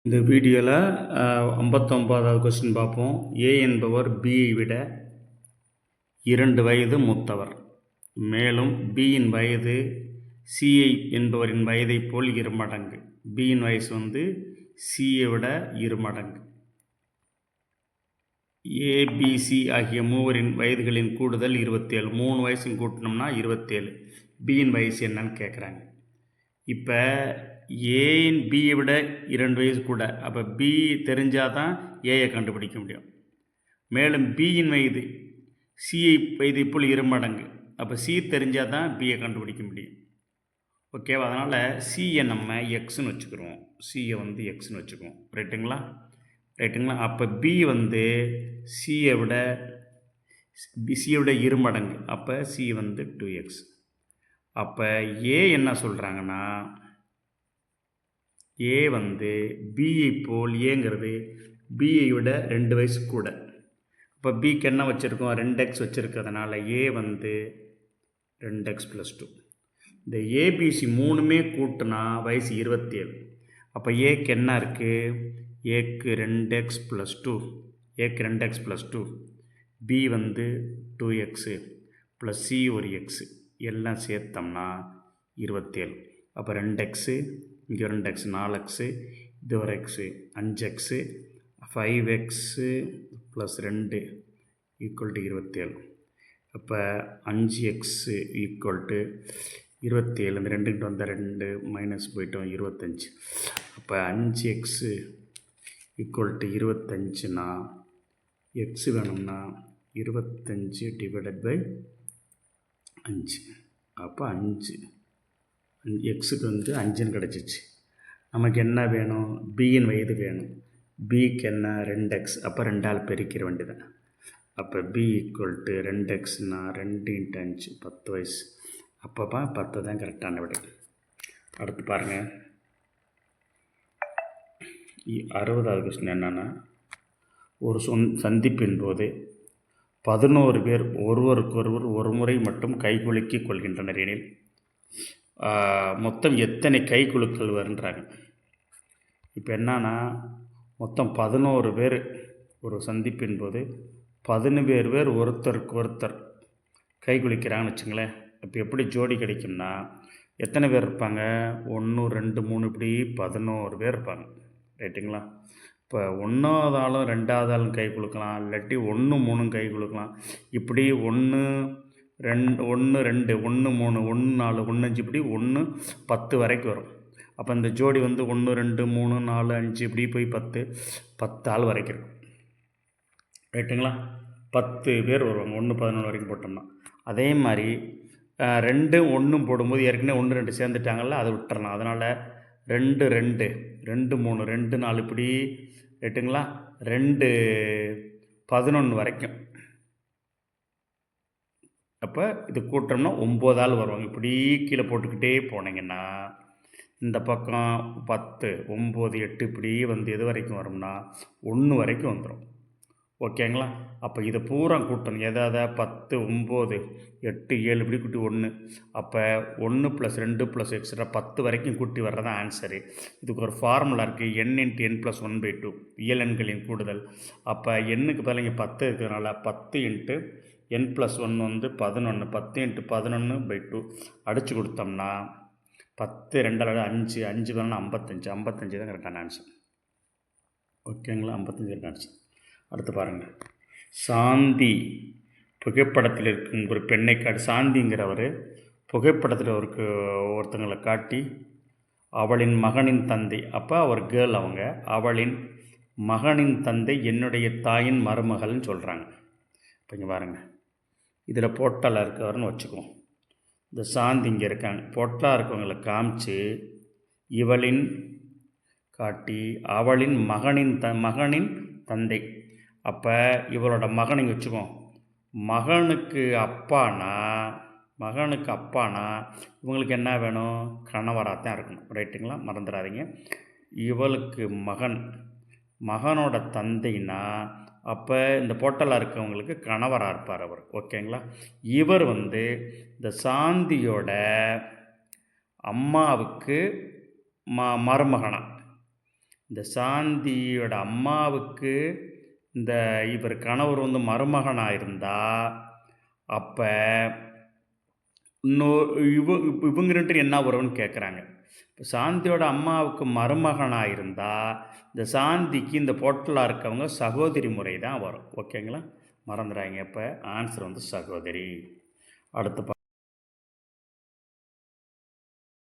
இந்த வீடியோவில் 59வது கொஸ்டின் பார்ப்போம். ஏ என்பவர் பியை விட 2 வயது மூத்தவர். மேலும் பியின் வயது சிஐ என்பவரின் வயதைப் போல் 2 மடங்கு. பியின் வயசு சியை விட 2 மடங்கு. ஏபிசி ஆகிய மூவரின் வயதுகளின் கூடுதல் 27. 3 வயசும் கூட்டினோம்னா 27. பியின் வயசு என்னன்னு கேட்குறாங்க. இப்போ ஏன் பியை விட 2 வயசு கூட, அப்போ பி தெரிஞ்சால் தான் ஏயை கண்டுபிடிக்க முடியும். மேலும் பியின் வயது சிஐ வயது இப்போ 2 மடங்கு, அப்போ சி தெரிஞ்சால் தான் பியை கண்டுபிடிக்க முடியும். ஓகேவா? அதனால் சியை நம்ம எக்ஸ்ன்னு வச்சுக்கிறோம். சியை எக்ஸ்ன்னு வச்சுக்குவோம். ரைட்டுங்களா? அப்போ பி சியை விட 2 மடங்கு, அப்போ சி 2x. அப்போ ஏ என்ன சொல்கிறாங்கன்னா, ஏ பிஐ போல், ஏங்கிறது பிஐ விட 2 வயசு கூட. இப்போ பிக்கு என்ன வச்சுருக்கோம்? 2x வச்சுருக்கிறதுனால ஏ 2x + 2. இந்த ஏபிசி மூணுமே கூட்டினா வயசு 27. அப்போ ஏக்கு என்ன இருக்குது? ஏக்கு 2x + 2, ஏக்கு 2x + 2, பி 2x + சி ஒரு எக்ஸு, எல்லாம் சேர்த்தோம்னா 27. அப்போ 2x, இங்கே 2x, 4x, இது ஒரு எக்ஸு, 5x, 5x + 2 = 27. அப்போ 5x = 27. இந்த 2 வந்தால் 2 மைனஸ் போயிட்டோம், 25. அப்போ 5x = 25னா எக்ஸ் வேணும்னா 25 ÷ 5. அப்போ 5 எக்ஸுக்கு 5ன்னு கிடச்சிச்சு. நமக்கு என்ன வேணும்? பியின் வயது வேணும். பிக்கு என்ன? 2x. அப்போ 2ஆல் பெருக்கிற வேண்டியதான். அப்போ பி = 2xனா 2 × 5 10 வயசு. அப்போப்பா 10 தான் கரெக்டான விடை. அடுத்து பாருங்கள், 60வது கொஸ்டின் என்னென்னா, ஒரு சந்திப்பின் போது 11 பேர் ஒருவருக்கொருவர் ஒரு முறை மட்டும் கைகுலுக்கிக் கொள்கின்றனர் எனில் மொத்தம் எத்தனை கைகுலுக்கல் வருன்றாங்க. இப்போ என்னன்னா, மொத்தம் 11 பேர் ஒரு சந்திப்பின் போது 17 பேர் ஒருத்தருக்கு ஒருத்தர் கைகுலிக்கிறாங்கன்னு வச்சுங்களேன். இப்போ எப்படி ஜோடி கிடைக்கும்னா, எத்தனை பேர் இருப்பாங்க? 1 2 3 இப்படி 11 பேர் இருப்பாங்க. ரைட்டுங்களா? இப்போ 1வது ஆளும் 2வது ஆளும் கை குலுக்கலாம், இல்லாட்டி 1 3 கை குலுக்கலாம். இப்படி 1 2 1 2 1 3 1 4 1 5 இப்படி 1 10 வரைக்கும் வரும். அப்போ இந்த ஜோடி 1 2 3 4 5 இப்படி போய் 10 ஆள் வரைக்கும் இருக்கும். ரைட்டுங்களா? 10 பேர் வருவாங்க 1 11 வரைக்கும் போட்டோம்னா. அதே மாதிரி 2 1 போடும்போது ஏற்கனவே 1 2 சேர்ந்துட்டாங்கல்ல, அதை விட்டுறலாம். அதனால் 2 2 2 3 2 4 இப்படி, ரைட்டுங்களா, 2 11 வரைக்கும். அப்போ இது கூட்டம்னா 9 ஆள் வருவாங்க. இப்படி கீழே போட்டுக்கிட்டே போனீங்கன்னா இந்த பக்கம் 10 9 8 இப்படி எது வரைக்கும் வரும்னா 1 வரைக்கும் வந்துடும். ஓகேங்களா? அப்போ இதை பூரா கூட்டணும். எதாவது 10 9 8 7 இப்படி கூட்டி 1. அப்போ 1 + 2 + எக்ஸ்ட்ரா 10 வரைக்கும் கூட்டி வர்றதான் ஆன்சரு. இதுக்கு ஒரு ஃபார்முலா இருக்குது, n × n + 1/2, இயல் எண்களின் கூடுதல். அப்போ எண்ணுக்கு பதில் இங்கே 10 இருக்கிறதுனால 10 × n + 1 11. 10 × 11/2 அடித்து கொடுத்தோம்னா 10 2 5 5 பதினொன்று 55. 55 தான் கரெக்டான ஆன்சர். ஓகேங்களா? 55 கரெக்டான ஆன்சர். அடுத்து பாருங்கள், சாந்தி புகைப்படத்தில் இருக்கும் ஒரு பெண்ணை காட்டி, சாந்திங்கிறவர் புகைப்படத்தில் ஒருத்தங்களை காட்டி அவளின் மகனின் தந்தை, அப்போ அவர் கேர்ள், அவளின் மகனின் தந்தை என்னுடைய தாயின் மருமகள்னு சொல்கிறாங்க. இப்போ இங்கே பாருங்கள், இதில் போட்டலாக இருக்கவர்னு வச்சுக்குவோம். இந்த சாந்தி இங்கே இருக்காங்க, பொட்டலாக இருக்கவங்களை காமிச்சு இவளின் காட்டி அவளின் மகனின் தந்தை. அப்போ இவளோட மகன் இங்கே வச்சுக்குவோம். மகனுக்கு அப்பானா இவங்களுக்கு என்ன வேணும்? கணவராகத்தான் இருக்கணும். ரைட்டுங்களா? மறந்துடாதீங்க. இவளுக்கு மகனோட தந்தைனா அப்போ இந்த போட்டலாக இருக்கவங்களுக்கு கணவராக இருப்பார் அவர். ஓகேங்களா? இவர் இந்த சாந்தியோட அம்மாவுக்கு மருமகனா. இந்த சாந்தியோட அம்மாவுக்கு இந்த இவர் கணவர் வந்து மருமகனாக இருந்தால் அப்போ இவங்க ரெண்டு என்ன உறவுன்னு கேட்குறாங்க. இப்போ சாந்தியோட அம்மாவுக்கு மருமகனாக இருந்தால் இந்த சாந்திக்கு இந்த பொட்டலாக இருக்கவங்க சகோதரி முறை தான் வரும். ஓகேங்களா? மறந்துடாங்க. இப்போ ஆன்சர் வந்து சகோதரி. அடுத்து